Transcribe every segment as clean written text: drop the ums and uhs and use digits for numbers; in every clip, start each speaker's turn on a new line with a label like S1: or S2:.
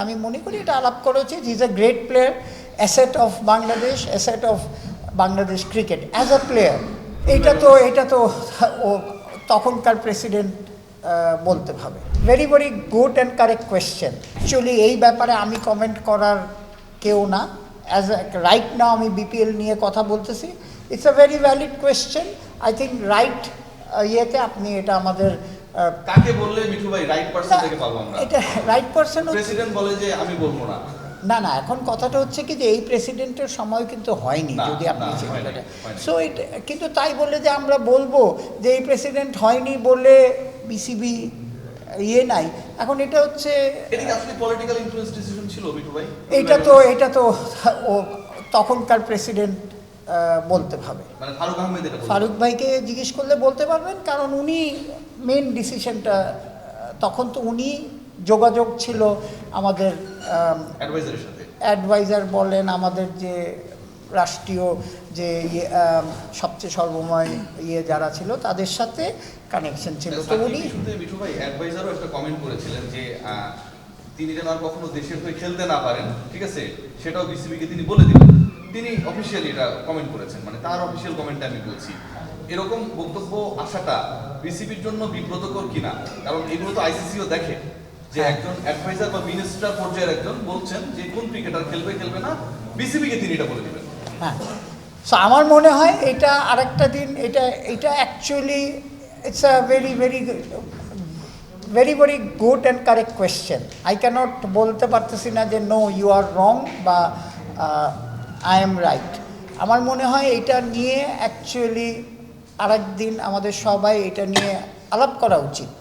S1: আমি মনে করি এটা আলাপ করা উচিত। He is a great player, asset of Bangladesh, asset of Bangladesh cricket as a player. এটা তো ও তখনকার প্রেসিডেন্ট বলতে হবে। Very very good and correct question. Actually এই ব্যাপারে আমি কমেন্ট করার কেউ না। অ্যাজ রাইট নাও আমি বিপিএল নিয়ে কথা বলতেছি। It's a very valid question. I think right ইয়েতে আপনি এটা আমাদের
S2: কাকে বললে মিঠু ভাই রাইট পারসন থেকে পাবো আমরা?
S1: এটা রাইট পারসন
S2: প্রেসিডেন্ট বলে যে আমি বলবো না।
S1: না, এখন কথাটা হচ্ছে কি যে এই প্রেসিডেন্টের সময় কিন্তু হয়নি, যদি আপনি চিন্তাটা। সো এটা কিন্তু তাই বলে যে আমরা বলবো যে এই প্রেসিডেন্ট হয়নি বলে বিসিবি ইয়ে নাই। এখন এটা হচ্ছে
S2: আসলে পলিটিক্যাল ইনফ্লুয়েন্স ডিসিশন ছিল মিঠু ভাই।
S1: এটা তো ও তখনকার প্রেসিডেন্ট বলতে হবে।
S2: মানে
S1: ফারুক ভাইকে জিজ্ঞেস করলে বলতে পারবেন, কারণ উনি মেন ডিসিশনটা, তখন তো উনি যোগাযোগ ছিল আমাদের
S2: অ্যাডভাইজারের সাথে।
S1: অ্যাডভাইজার বলেন, আমাদের যে রাষ্ট্রীয় যে সবচেয়ে সর্বময় যারা ছিল তাদের সাথে কানেকশন ছিল। তো উনি
S2: মিঠু ভাই অ্যাডভাইজারও একটা কমেন্ট করেছিলেন যে তিনি যেন আর কখনো দেশের হয়ে খেলতে না পারেন, ঠিক আছে, সেটাও বিসিবিকে তিনি বলে দিবেন। তিনি অফিসিয়ালি এটা কমেন্ট করেছেন, মানে তার অফিসিয়াল কমেন্টে আমি বলছি। এরকম বক্তব্য আসাটা বিসিবির জন্য বিব্রতকর কিনা? কারণ এগুলো তো আইসিসিও দেখে যে একজন অ্যাডভাইজার বা মিনিস্টার পর্যায়ের একজন বলছেন যে কোন ক্রিকেটার খেলবে না, বিসিবিকে তিনি এটা বলে দিবেন।
S1: হ্যাঁ, সো আমার মনে হয় এটা আরেকটা দিন, এটা actually it's a very very very very good and correct question. I cannot বলতে পারতেছি না যে নো ইউ আর রং বা আই এম রাইট। আমার মনে হয় এটা নিয়ে অ্যাকচুয়ালি আরেক দিন আমাদের সবাই এটা নিয়ে আলাপ করা উচিত।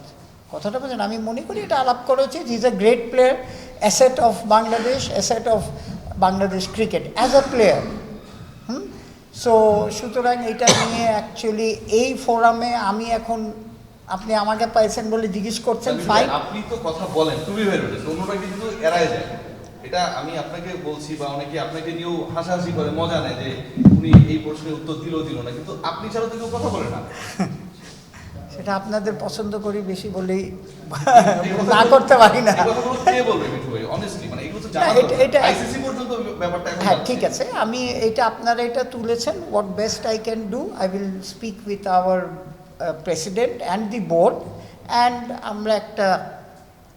S1: কথাটা বলছেন, আমি মনে করি এটা আলাপ করা উচিত। He is a great player, asset of Bangladesh, asset of Bangladesh cricket as a player. So সুতরাং এটা নিয়ে অ্যাকচুয়ালি এই ফোরামে আমি এখন, আপনি আমাকে পাইছেন বলে জিজ্ঞেস করছেন, ফাইন।
S2: আপনি তো কথা বলেন, তুমি বের হয়েছে, অন্যটা কিন্তু এড়ায় যায়। এটা আমি আপনাকে বলছি, বা অনেকে আপনাকে নিয়েও হাসাহাসি করে, মজা নেয় যে উনি এই প্রশ্নের উত্তর দিল না, কিন্তু আপনি ছাড়া তো কেউ কথা বলে না।
S1: সেটা আপনাদের পছন্দ করি বেশি বলেই না করতে পারি না। হ্যাঁ, ঠিক আছে, আমি এটা আপনারা এটা তুলেছেন। What best I can do, I will speak with our president and the board, and আমরা একটা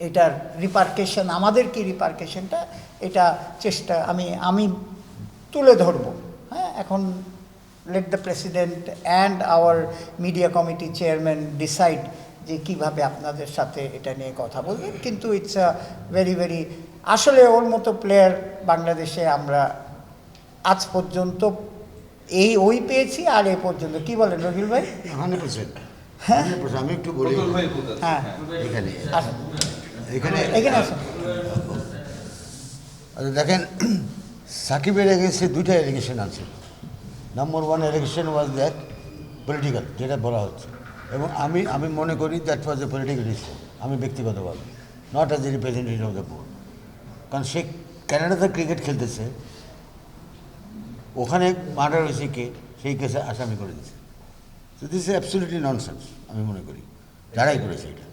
S1: এটার রিপার্কেশন, আমাদের কি রিপার্কেশনটা, এটা চেষ্টা আমি তুলে ধরব। হ্যাঁ, এখন let the president and our media committee chairman decide যে কিভাবে আপনাদের সাথে এটা নিয়ে কথা বলবেন। কিন্তু ইটস আ ভেরি ভেরি, আসলে ওর মতো প্লেয়ার বাংলাদেশে আমরা আজ পর্যন্ত ওই পেয়েছি, আর এ পর্যন্ত কি বলেন রবিউল ভাই?
S3: 100%। হ্যাঁ, আমি একটু বলি।
S1: হ্যাঁ, এখানে আসুন।
S3: দেখেন, সাকিবের এগেন্সে দুইটা এলিগেশন আছে। Number one allegation was that political, যেটা বলা হচ্ছে, এবং আমি মনে করি that was a political issue. আমি ব্যক্তিগতভাবে, not as a representative of the board. কারণ সে ক্যানাডাতে ক্রিকেট খেলতেছে, ওখানে মার্ডার হয়েছে কে, সেই কেসে আসামি করে দিচ্ছে। তো দিস ইজ অ্যাবসলিউটলি ননসেন্স আমি মনে করি, যারাই করেছে এটা।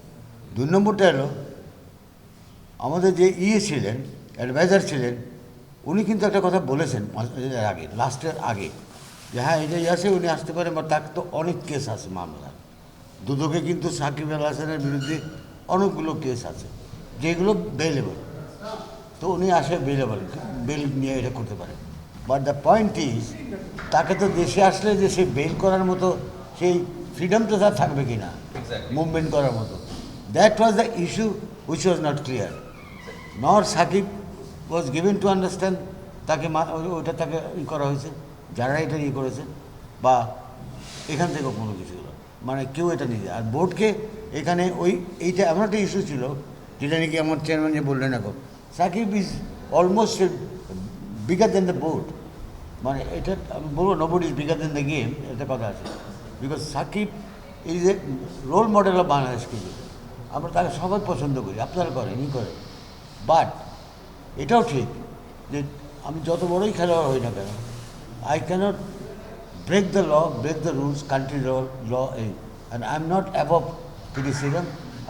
S3: 2 নম্বরটা হলো, আমাদের যে ছিলেন, অ্যাডভাইজার ছিলেন, উনি কিন্তু একটা কথা বলেছেন আগে, লাস্টের আগে, যে হ্যাঁ এটা আছে, উনি আসতে পারেন, বা তার তো অনেক কেস আছে মামলা। দুদকে কিন্তু সাকিব আল হাসানের বিরুদ্ধে অনেকগুলো কেস আছে যেগুলো বেলেবল। তো উনি আসে বেল নিয়ে এটা করতে পারেন। বাট দ্য পয়েন্ট ইজ, তাকে তো দেশে আসলে যে সে বেল করার মতো সেই ফ্রিডম তো তার থাকবে কি না, মুভমেন্ট করার মতো। That was the issue which was not clear. Not Sakib was given to understand তাকে ওইটা তাকে করা হয়েছে, যারা এটা করেছে, বা এখান থেকে কোনো কিছু মানে কেউ এটা নিয়ে। আর বোর্ডকে এখানে এইটা এমন একটা ইস্যু ছিল, যেটা নাকি আমার চেয়ারম্যান যে বললেন এখন, Sakib is almost bigger than the board. মানে এটা আমি বলবো nobody is bigger than the game, এটা কথা আছে। Because Sakib is a role model of Bangladesh cricket. আমরা তাকে সবাই পছন্দ করি, আপনারা করেন করেন। বাট এটাও ঠিক যে আমি যত বড়ই খেলোয়াড় হই না কেন, I cannot break the law, break the rules, country law, and I'm not above criticism,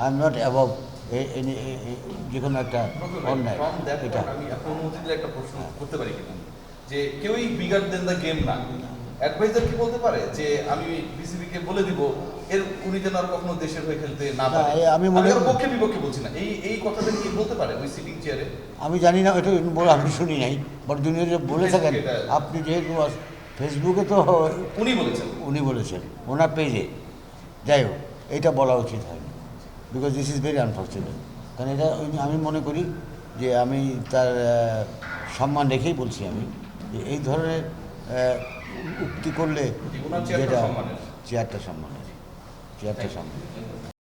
S3: I'm not above যে কোনো একটা অন্যায়
S2: From that
S3: এটা
S2: point, আমি আপনার অনুমতি দিলে একটা প্রশ্ন করতে পারি কিনা যে কেউই বিগার দেন দ্য গেম না, অ্যাডভাইজার কি বলতে পারে যে আমি বিসিবি কে বলে দিব এর উনি যেন আর কখনো দেশের হয়ে খেলতে না পারে?
S3: আমি মনে-
S2: ওর পক্ষে বিপক্ষে বলছি না, এই কথাটা কি বলতে পারে ওই সিটিং চেয়ারে?
S3: আমি জানি না, এটা আমি শুনি নাই, বাট দুনিয়া যে বলে থাকেন, আপনি যেহেতু ফেসবুকে তো
S2: উনি বলেছেন।
S3: উনি বলেছেন ওনার পেজে, যাই হোক এটা বলা উচিত হয়নি, because this is very unfortunate. কারণ এটা আমি মনে করি যে আমি তার সম্মান রেখেই বলছি আমি, যে এই ধরনের উক্তি করলে
S2: ওনার চেয়ারটা
S3: যেটা
S2: সম্মানের।
S3: চেয়ারটা সম্মানের, চেয়ারটা সম্মানের।